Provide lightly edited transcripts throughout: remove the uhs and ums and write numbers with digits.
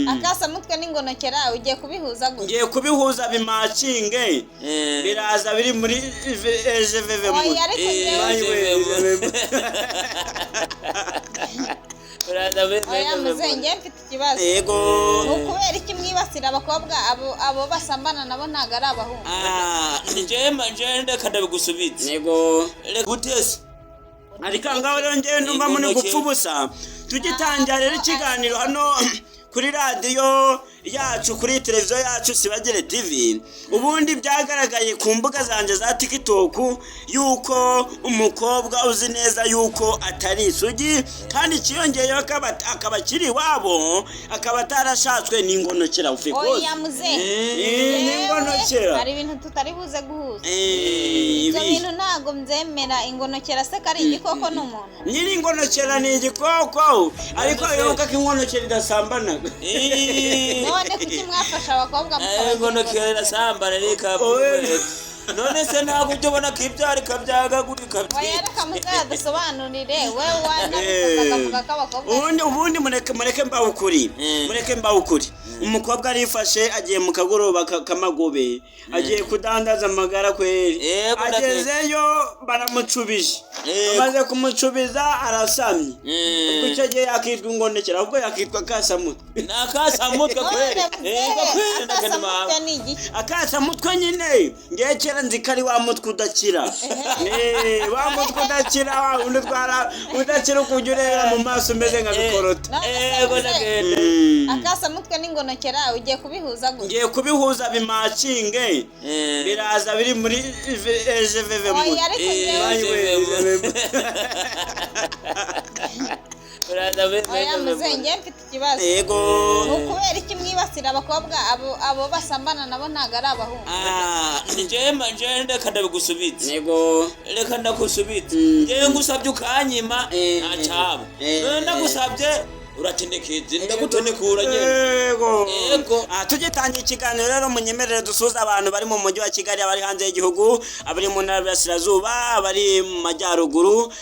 akasa mutwe n'ingonokera ugiye kubihuza gute? ngiye kubihuza bimacinge biraza biri muri EGVV mu Oya, ariko oya muzenge mfite ikibazo. Yego. Ukubera iki mwibasira abakobwa abo basambana nabo ntago ari abahungu? Nje ndeka ndabigusubiza. Yego. Gutese. Ariko ngaho rero ngiye ndumva muri gupfa ubusa. Tugitangira rero ikiganiro hano kuri radio yacu, kuri televiziyo yacu Sibagire TV. Ubundi byagaragaye ku mbuga zanje za TikTok yuko umukobwa uzi neza yuko atari isugi, kandi kiyongeyeho akaba kiri wabo, akaba atarashatswe n'ingonokera ufikoze. Oya muze. N'ingonokera. Hari ibintu tutari buze guhuza. Ibyo bintu ntago mzemera. Ingonokera se kari igikoko n'umuntu? Nyiri ingonokera ni igikoko, ariko yoka kingonokera idasambana. None kuki mwafasha abakobwa ingonokera irasambana reka. None se ntabwo ujya ubona ko ibyari kabyagagurika. Oya reka muzadusobanurire wewe wanabikaga k'abakobwa. Ubundi mureke mbaho ukuri. Mureke mbaho ukuri. Umukobwa arifashe agiye mu kagoroba kamagobe, agiye kudandaza amagara kweri. Agezeyo baramucubije. Amaze kumucubiza arasamye. Ubwo icyo gihe yakitwa ingonokera, ubwo yakitwa akasamutwe. Nakasamutwe kweri. Akasamutwe nyine ngiye kera nzikari wa mutwe udakira. Wa mutwe udakira undi twara udakira kujurera mu maso meze nka bikorota. Yego ndagenda. Akasamutwe n'ingonokera ugiye kubihuza gute? Ngiye kubihuza bimacinge biraza biri muri EGVV mu. Oya ariko oya muzenge mfite ikibazo. Yego. Ukubera iki mwibasira abakobwa abo basambana nabo ntago ari abahungu? Nje ndeka ndabigusubiza. Yego. Reka ndakusubiza. Nje ngusabye ukanyima ntacabo. None ndagusabye uratenekeze ndagutonekura nyene. Yego. Tugitangira ikiganiro rero munyemerere dusuza abantu bari mu mujyi wa Kigali, abari hanze y'igihugu, abari mu ntara y'Iburasirazuba, abari mu majyaruguru,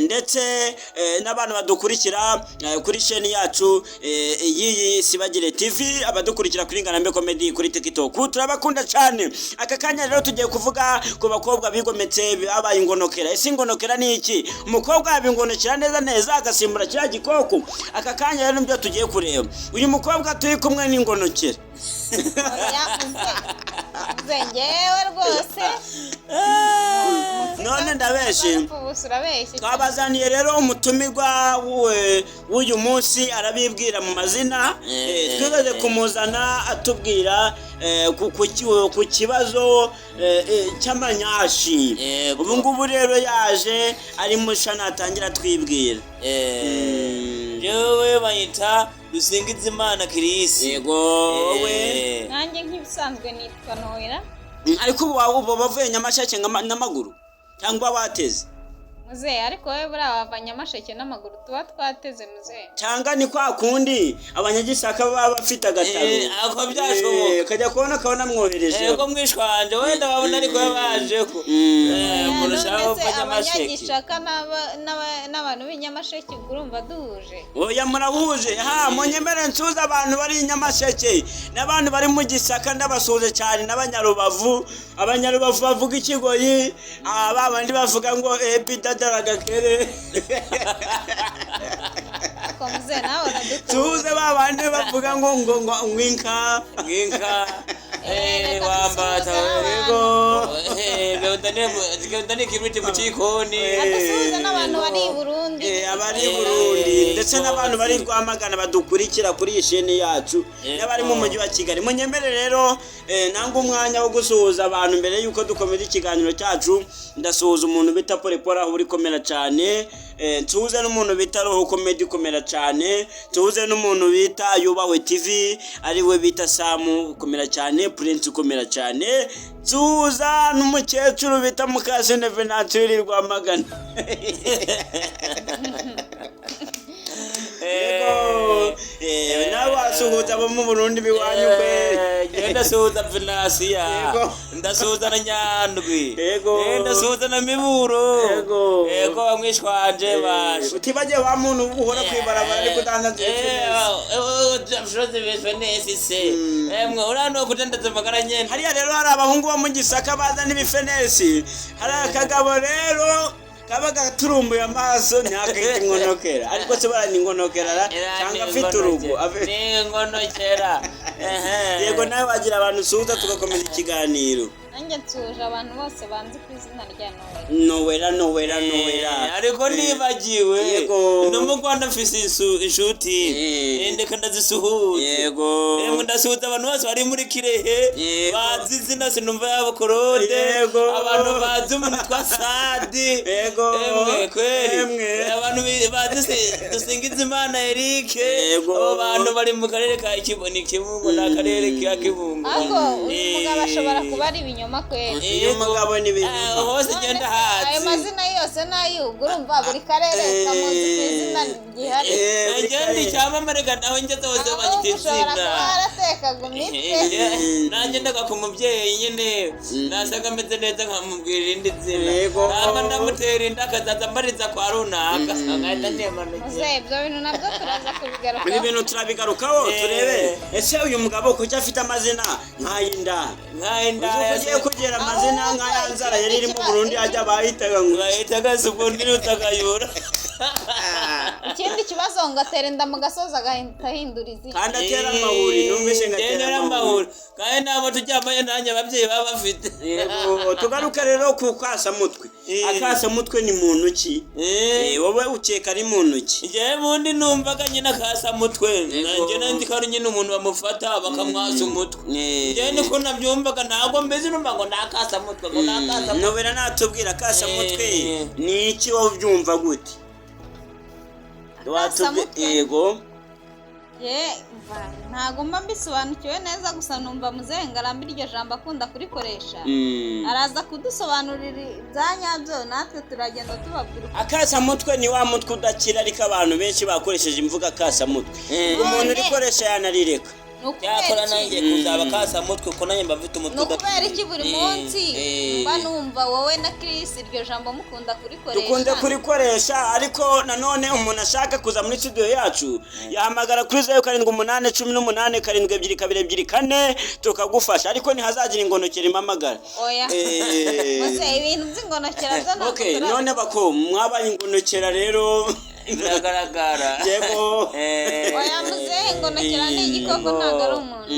ndetse n'abantu badukurikira kuri chaîne yacu iyi Sibagire TV, abadukurikira kuri Ngarambe Comedy kuri TikTok. Turabakunda cyane. Aka kanya rero tugiye kuvuga ku bakobwa bigometse babaye ingonokera. Ese ingonokera ni iki? Umukobwa yabingonokera neza agasimbura cya gikoko. Aka kanya rero nibyo tugiye kureba. Uyu mukobwa turi kumwe n'ingonokera. Zengewe rwose. None ndabeshe. Twabazaniye rero umutumirwa w'uyu munsi arabibwira mu mazina. Twigeze kumuzana atubwira ku kibazo cy'amanyashi. Ubu ngubu rero yaje ari mushana atangira twibwira. Jewe bayita Dusingizimana Kirisi. Yego we. Nanjye nk'ibisanzwe nitwa Noira. Ariko ubu bavuye Nyamasheke n'amaguru cyangwa bateze? Muze ariko wewe bura abanyamasheke n'amaguru tuba twateze muze. Cyangwa ni kwa kundi abanyagisaka baba bafite agatabo. Ako byashoboka. Kajya kubona mwohereje. Yego mwishwanje wenda babona ariko yabaje ko. Murushaho abanyamasheke. Abanyagisaka n'abantu b'inyamasheke urumva duhuje. Oya murahuje. Munyemere nsuza abantu bari Nyamasheke n'abantu bari mu Gisaka ndabasuze cyane n'abanyarubavu. Abanyarubavu bavuga ikigoyi, abandi bavuga ngo daraga-kere. Komze nawe nadutuze. Tuze babandi bavuga ngo ngwinka. Wambata yego. Ndane kimite mu cikoni. Atusuze n'abantu bari i Burundi. Abari i Burundi ndetse n'abantu bari Rwamagana badukurikira kuri iyi chaîne yacu. N'abari mu mujyi wa Kigali. Munyemere rero nanga umwanya wo gusuhuza abantu mbere yuko dukomeza ikiganiro cyacu. Ndasuhuza umuntu bita Polepora aho uri komera cyane. Tuze n'umuntu bita Roho Comedy komera cyane. Tuze n'umuntu bita Yubahwe TV ari we bita Samu komera cyane. Prince komera cyane. Tuza n'umukecuru bita Mukasene Venaturi Rwamagana. yego nawe wasuhuza abo mu Burundi biwanyu kwe genda suhuza Venansiya Yego. ndasuhuza na Nyandwi Yego. ndasuhuza na Miburo Yego. bamwishwanje bashe utibaje wa muntu uhora kwibarabara ariko udandaza Joseph Venesi se emwe urano kutendaza magara nyene hariya rero hari abahungu bo mu Gisaka bazana ibifenesi hari akagabo rero kaba gaturumbuye amaso ntihakahita ingonokera ariko se barani ingonokera cyangwa afite urugo ni ingonokera yego nawe wagira abantu usuhuza tugakomeza ikiganiro nanjye nsuje abantu bose banzi ku izina rya Nowela nowera ariko nibagiwe Yego. no mu Rwanda mfise inshuti ndeka ndazisuhuza yego emwe ndasuhuza abantu bose bari muri Kirehe Yego. bazi izina sinumva yabo Korode Yego. abantu bazi umuntu twa Sadi Yego. emwe kweli Emwe. abantu bazi dusingiza Imana Eric Yego. abo bantu bari mu karere ka Kibungo n'akarere ka Kibungo ahubwo uyu mugabo ashobora kuba ari ibinyoma kweli uyu mugabo ni ibintu hose genda ayo hazi mazina yose n'ay'ubwo urumva buri karere kamuzi ku izina gihari ngende icyamamare nawe ngeze hose banyita ushobora izina kuba yaratekaga imitwe nanjye ndaga ku mubyeyi nyine nasaga ameze neza nkamubwira irindi zina Yego. naba ndamutera inda akazaza ambariza kwa runaka nkahita nemanukiye muze ibyo bintu nabyo turaza ibi kubigarukaho bintu turabigarukaho turebe ese uyu mugabo kuki afite amazina nk'ay'indaya ugiye kugira amazina nk'aya nzara yari iri mu Burundi ajya bahitaga ngo bahitaga subundi n'utagayura ikindi kibazo ngo atera inda mu gasozi agahita ahindura izina kandi atera amahuri numvise ngo atera amahuri kandi nabo turyamanye nanjye ababyeyi baba bafite yego tugaruke rero ku kasamutwe akasamutwe ni muntu ki wowe ukeka ari muntu ki njyewe bundi numvaga nyine akasamutwe nanjye nandi ko ari nyine umuntu bamufata bakamwasa umutwe njyewe niko nabyumvaga ntabwo mbese numva ngo nakasamutwe ngo nakasamutwe nobera natubwira akasamutwe ni iki wowe ubyumva gute Akasamutwe? yego ntago mba mbisobanukiwe neza gusa numva muzenga aramba iryo jambo akunda kurikoresha araza kudusobanurira ibya nyabyo natwe turagenda tubabwira akasamutwe ni wa mutwe udakira ariko abantu benshi bakoresheje imvuga akasamutwe umuntu urikoresha yanarireka yakora nanjye kuzaba kasamutwe ko nanjye mbafite umutwe ukubera iki buri munsi mba numva wowe na Chris iryo jambo mukunda kurikoresha dukunze kurikoresha ariko nanone umuntu ashaka kuza muri studio yacu yahamagara kuri 0781187222 tukagufasha ariko ntihazagira ingonokera impamagara oya mose ibintu by'ingonokera byo ntabwo okay none bako mwabaye ingonokera rero biragaragara yego oya muzehe ingonokera ni igikoko ntabwo ari umuntu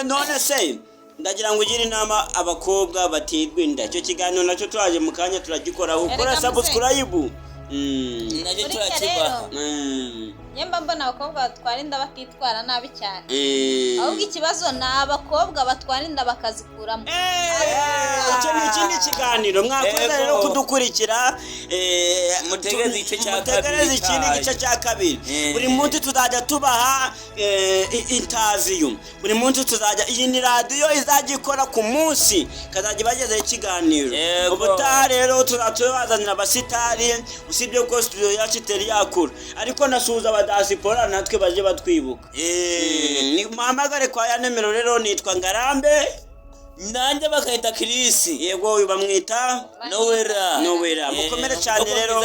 none se ndagira ngo ugire inama abakobwa batirwinda icyo kiganiro nacyo twaje mu kanya turagikoraho ukora subscribe nacyo turakiba nyemba mbona abakobwa batwara inda bakitwara nabi cyane ahubwo ikibazo ni abakobwa batwara inda bakazikuramo icyo ni ikindi kiganiro mwakoze rero kudukurikira mutegereze ikindi gice cya kabiri buri munsi tuzajya tubaha interview buri munsi tuzajya iyi ni radiyo izajya ikora ku munsi kazajya bagezaho ikiganiro ubutaha rero tuzatubazanira abasitari usibye ko studio yacu itari yakura ariko nasuhuza abadasipora natwe baje batwibuka muhamagare kwa ya nimero rero nitwa Ngarambe nanjye bakahita Chris yego bamwita Nowela mukomere cyane rero